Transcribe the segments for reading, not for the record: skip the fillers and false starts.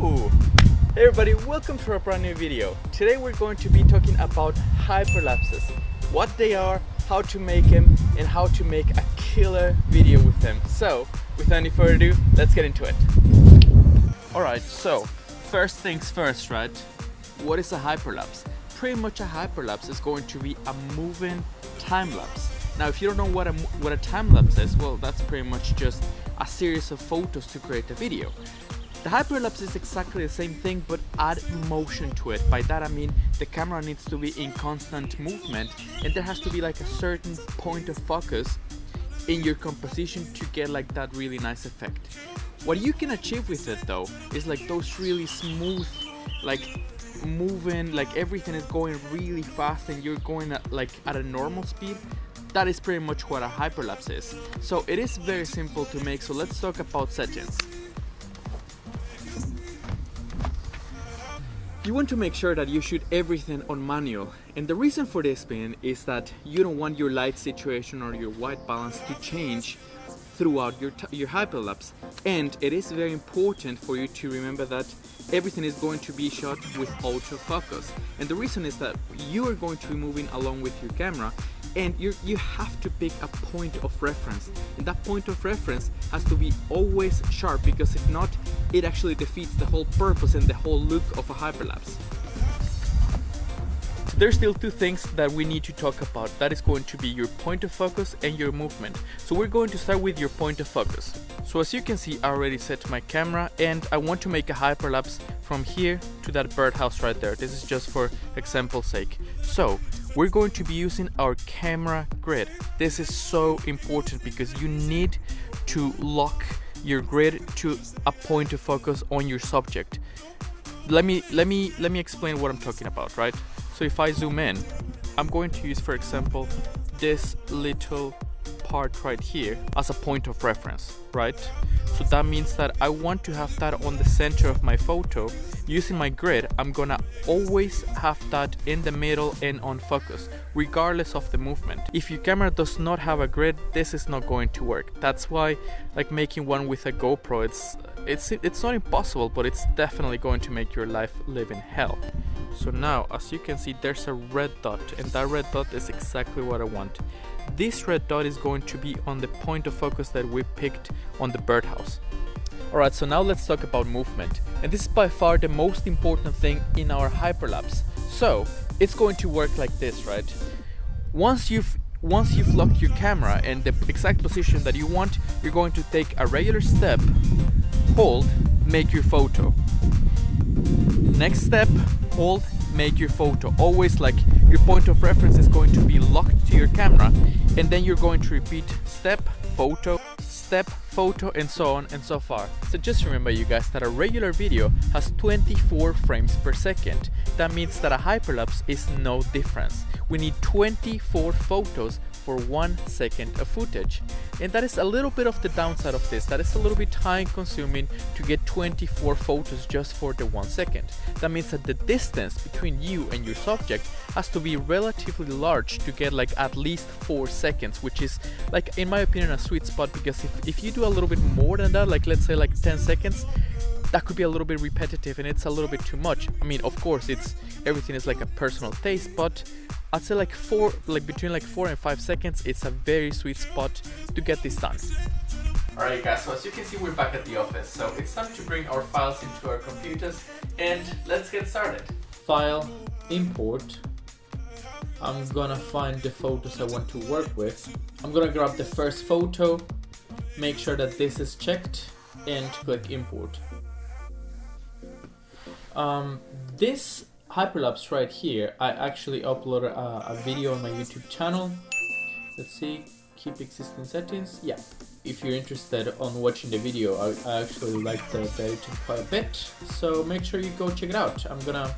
Woo! Hey everybody, welcome to our brand new video. Today we're going to be talking about hyperlapses, what they are, how to make them, and how to make a killer video with them. So, without any further ado, let's get into it. Alright, so first things first, right? What is a hyperlapse? Pretty much a hyperlapse is going to be a moving time lapse. Now, if you don't know what a time lapse is, well, that's pretty much just a series of photos to create a video. The hyperlapse is exactly the same thing, but add motion to it. By that I mean the camera needs to be in constant movement, and there has to be like a certain point of focus in your composition to get like that really nice effect. What you can achieve with it though is like those really smooth, like moving, like everything is going really fast and you're going at a normal speed. That is pretty much what a hyperlapse is. So it is very simple to make, so let's talk about settings. You want to make sure that you shoot everything on manual, and the reason for this being is that you don't want your light situation or your white balance to change throughout your hyperlapse, and it is very important for you to remember that everything is going to be shot with autofocus, and the reason is that you are going to be moving along with your camera, and you have to pick a point of reference, and that point of reference has to be always sharp, because if not, it actually defeats the whole purpose and the whole look of a hyperlapse. So there's still two things that we need to talk about. That is going to be your point of focus and your movement. So we're going to start with your point of focus. So as you can see, I already set my camera and I want to make a hyperlapse from here to that birdhouse right there. This is just for example's sake. So we're going to be using our camera grid. This is so important because you need to lock your grid to a point of focus on your subject. Let me explain what I'm talking about, right? So if I zoom in, I'm going to use, for example, this little part right here as a point of reference, right? So that means that I want to have that on the center of my photo. Using my grid, I'm gonna always have that in the middle and on focus, regardless of the movement. If your camera does not have a grid, this is not going to work. That's why, like, making one with a GoPro, it's not impossible, but it's definitely going to make your life live in hell. So now, as you can see, there's a red dot, and that red dot is exactly what I want. This red dot is going to be on the point of focus that we picked on the birdhouse. Alright, so now let's talk about movement. And this is by far the most important thing in our hyperlapse. So it's going to work like this, right? Once you've locked your camera and the exact position that you want, you're going to take a regular step, hold, make your photo. Next step, hold, make your photo. Always like your point of reference is going to be locked to your camera, and then you're going to repeat step, photo, and so on and so far. So just remember, you guys, that a regular video has 24 frames per second. That means that a hyperlapse is no difference. We need 24 photos for 1 second of footage, and that is a little bit of the downside of this. That is a little bit time consuming to get 24 photos just for the 1 second. That means that the distance between you and your subject has to be relatively large to get like at least 4 seconds, which is, like, in my opinion, a sweet spot, because if you do a little bit more than that, like let's say like 10 seconds, that could be a little bit repetitive and it's a little bit too much. I mean, of course, everything is like a personal taste, but I'd say between 4 and 5 seconds, it's a very sweet spot to get this done. Alright guys, so as you can see, we're back at the office, so it's time to bring our files into our computers and let's get started. File, import. I'm gonna find the photos I want to work with. I'm gonna grab the first photo, make sure that this is checked, and click import. This hyperlapse right here, I actually uploaded a video on my YouTube channel. Let's see, keep existing settings. Yeah, if you're interested on watching the video, I actually like the editing quite a bit, so make sure you go check it out. I'm gonna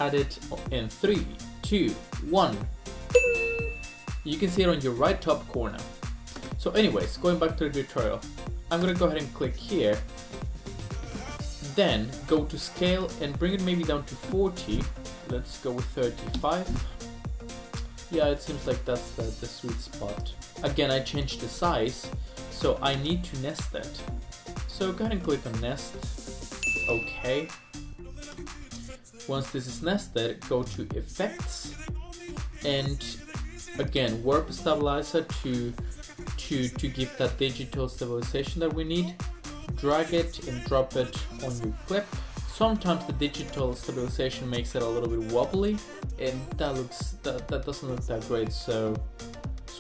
add it in 3, 2, 1. You can see it on your right top corner. So anyways, going back to the tutorial, I'm gonna go ahead and click here. Then go to scale and bring it maybe down to 40. Let's go with 35. Yeah, it seems like that's the sweet spot. Again, I changed the size, so I need to nest that. So go ahead and click on nest. OK. Once this is nested, go to Effects, and again, warp stabilizer to give that digital stabilization that we need. Drag it and drop it on your clip. Sometimes the digital stabilization makes it a little bit wobbly, and that doesn't look that great. So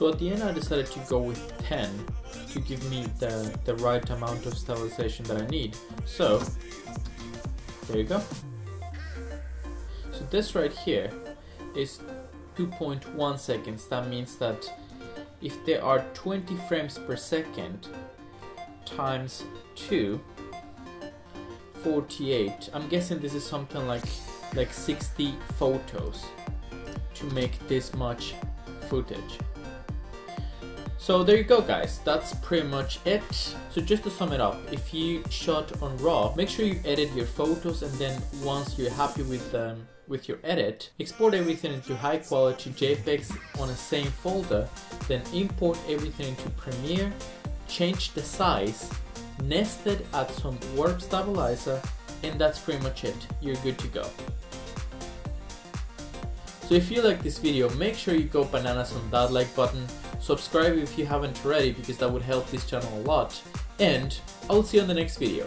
at the end, I decided to go with 10 to give me the right amount of stabilization that I need. So there you go. So this right here is 2.1 seconds. That means that if there are 20 frames per second times 2, 48. I'm guessing this is something like 60 photos to make this much footage. So there you go, guys, that's pretty much it. So just to sum it up, if you shot on RAW, make sure you edit your photos, and then once you're happy with your edit, export everything into high quality JPEGs on the same folder, then import everything into Premiere, change the size, nest it, add some warp stabilizer, and that's pretty much it. You're good to go. So if you like this video, make sure you go bananas on that like button, subscribe if you haven't already, because that would help this channel a lot, and I'll see you on the next video.